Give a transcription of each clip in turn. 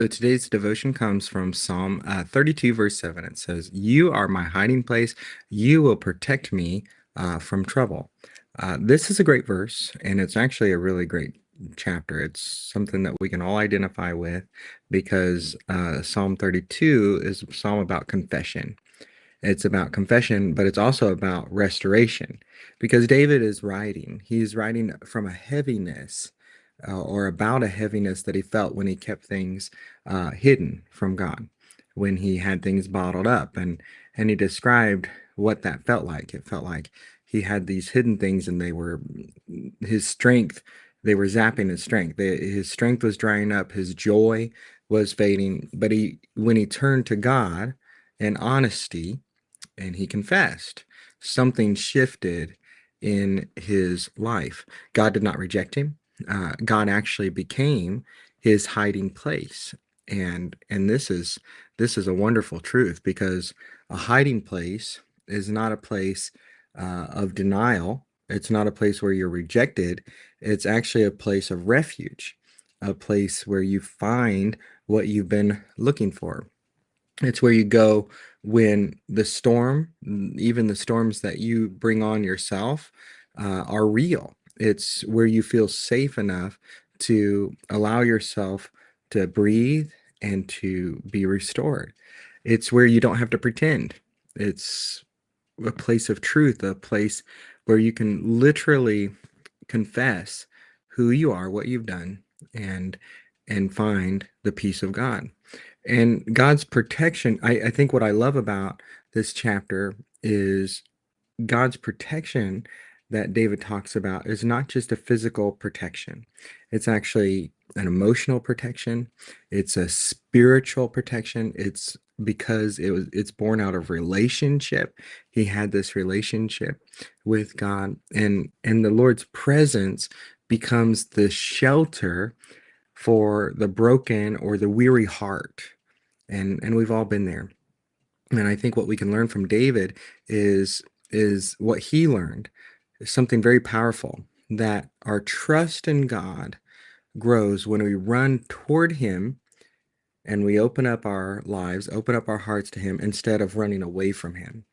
So today's devotion comes from Psalm 32, verse 7. It says, "You are my hiding place. You will protect me from trouble." This is a great verse, and it's actually a really great chapter. It's something that we can all identify with because Psalm 32 is a psalm about confession. It's about confession, but it's also about restoration because David is writing. He's writing from a heaviness or about a heaviness that he felt when he kept things hidden from God, when he had things bottled up. And he described what that felt like. It felt like he had these hidden things and they were his strength. They were zapping his strength. His strength was drying up. His joy was fading. But when he turned to God in honesty, and he confessed. Something shifted in his life. God did not reject him. God actually became his hiding place. And this is a wonderful truth because a hiding place is not a place of denial. It's not a place where you're rejected. It's actually a place of refuge, a place where you find what you've been looking for. It's where you go when the storm, even the storms that you bring on yourself, are real. It's where you feel safe enough to allow yourself to breathe and to be restored. It's where you don't have to pretend. It's a place of truth, a place where you can literally confess who you are, what you've done, and find the peace of God. And God's protection, I think what I love about this chapter is God's protection that David talks about is not just a physical protection. It's actually an emotional protection. It's a spiritual protection. It's because it's born out of relationship. He had this relationship with God, and the Lord's presence becomes the shelter for the broken or the weary heart. And we've all been there. And I think what we can learn from David is what he learned, is something very powerful, that our trust in God grows when we run toward him and we open up our lives, open up our hearts to him instead of running away from him.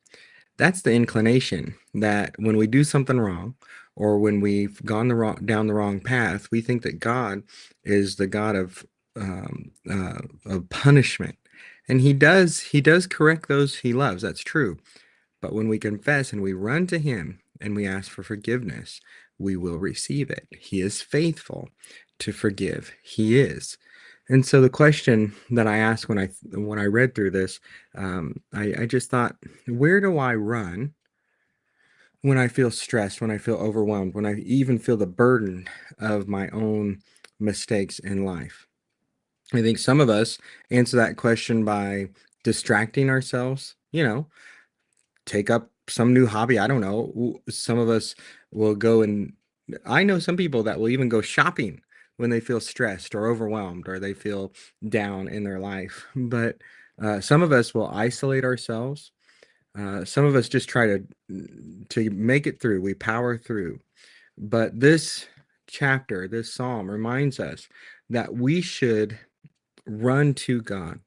That's the inclination, that when we do something wrong or when we've gone down the wrong path, we think that God is the God of punishment. And he does correct those he loves. That's true. But when we confess and we run to him and we ask for forgiveness, we will receive it. He is faithful to forgive. He is. And so the question that I asked when I read through this, I just thought, where do I run when I feel stressed, when I feel overwhelmed, when I even feel the burden of my own mistakes in life? I think some of us answer that question by distracting ourselves, take up some new hobby. I don't know. Some of us will go, and I know some people that will even go shopping when they feel stressed or overwhelmed or they feel down in their life. But some of us will isolate ourselves. Some of us just try to make it through. We power through. But this chapter, this psalm reminds us that we should run to God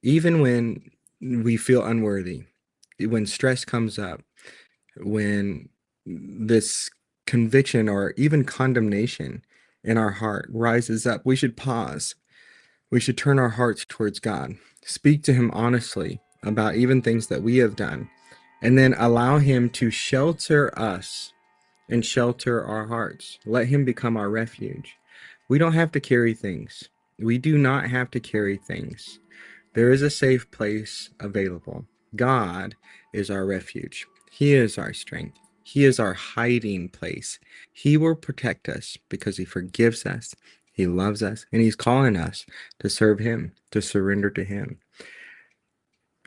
even when we feel unworthy, when stress comes up, when this conviction or even condemnation in our heart rises up. We should pause. We should turn our hearts towards God, speak to him honestly about even things that we have done, and then allow him to shelter us and shelter our hearts. Let him become our refuge. We don't have to carry things. We do not have to carry things. There is a safe place available. God is our refuge. He is our strength. He is our hiding place. He will protect us because he forgives us. He loves us, and he's calling us to serve him, to surrender to him.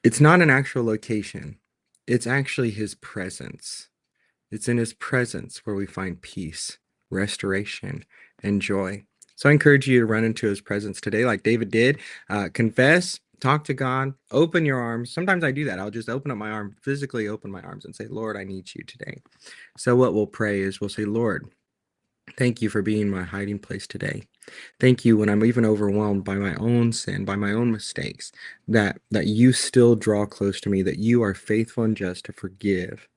It's not an actual location. It's actually his presence. It's in his presence where we find peace, restoration, and joy. So I encourage you to run into his presence today, like David did. Confess, talk to God, open your arms. Sometimes I do that. I'll just open up my arm, physically open my arms, and say, Lord, I need you today. So what we'll pray is we'll say, Lord, Thank you for being my hiding place today. Thank you when I'm even overwhelmed by my own sin, by my own mistakes, that you still draw close to me, that you are faithful and just to forgive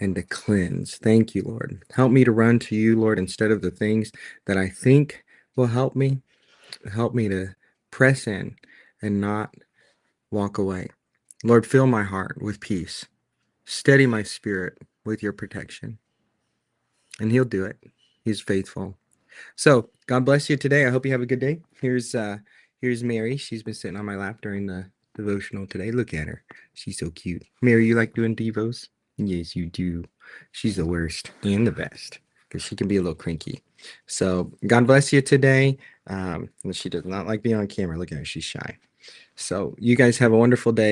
and to cleanse. Thank you, Lord. Help me to run to you, Lord, instead of the things that I think will help me. Help me to press in and not walk away. Lord, fill my heart with peace. Steady my spirit with your protection. And he'll do it. He's faithful. So God bless you today. I hope you have a good day. Here's Mary. She's been sitting on my lap during the devotional today. Look at her. She's so cute. Mary, you like doing devos? Yes, you do. She's the worst and the best because she can be a little cranky. So God bless you today. She does not like being on camera. Look at her. She's shy. So you guys have a wonderful day.